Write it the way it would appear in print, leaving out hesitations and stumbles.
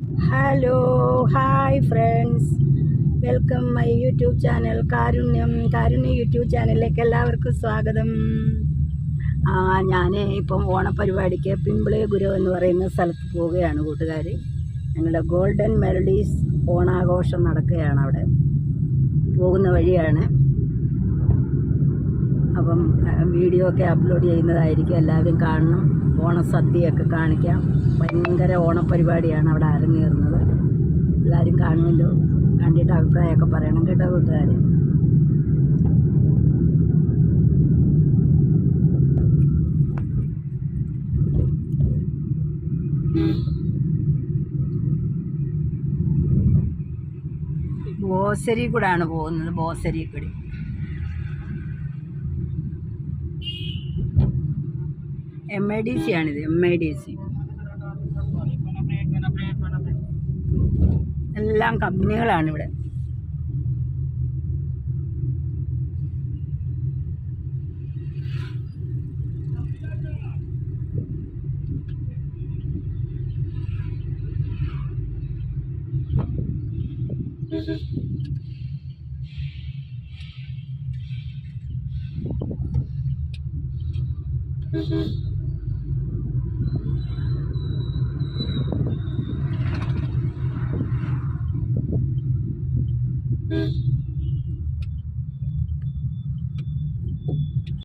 Hello, hi friends, welcome my YouTube channel Karunya YouTube ചാനലിലേക്ക് എല്ലാവർക്കും സ്വാഗതം. ഞാൻ ഇപ്പം ഓണപരിപാടിക്ക് പിമ്പിളി ഗുരു എന്ന് പറയുന്ന സ്ഥലത്ത് പോവുകയാണ് കൂട്ടുകാർ. ഞങ്ങളുടെ ഗോൾഡൻ മെലഡീസ് ഓണാഘോഷം നടക്കുകയാണ്. അവിടെ പോകുന്ന വഴിയാണ്. അപ്പം വീഡിയോ ഒക്കെ അപ്ലോഡ് ചെയ്യുന്നതായിരിക്കും, എല്ലാവരും കാണണം. ഓണസദ്യയൊക്കെ കാണിക്കാം. ഭയങ്കര ഓണപരിപാടിയാണ് അവിടെ അരങ്ങേറുന്നത്. എല്ലാവരും കാണുമല്ലോ, കണ്ടിട്ട് അഭിപ്രായമൊക്കെ പറയണം കേട്ടോ കൂട്ടുകാർ. ബോസരി കൂടാണ് പോകുന്നത്, ബോസരി കൂടി. MIDC ആണിത്, MIDC. എല്ലാം കമ്പനികളാണ് ഇവിടെ.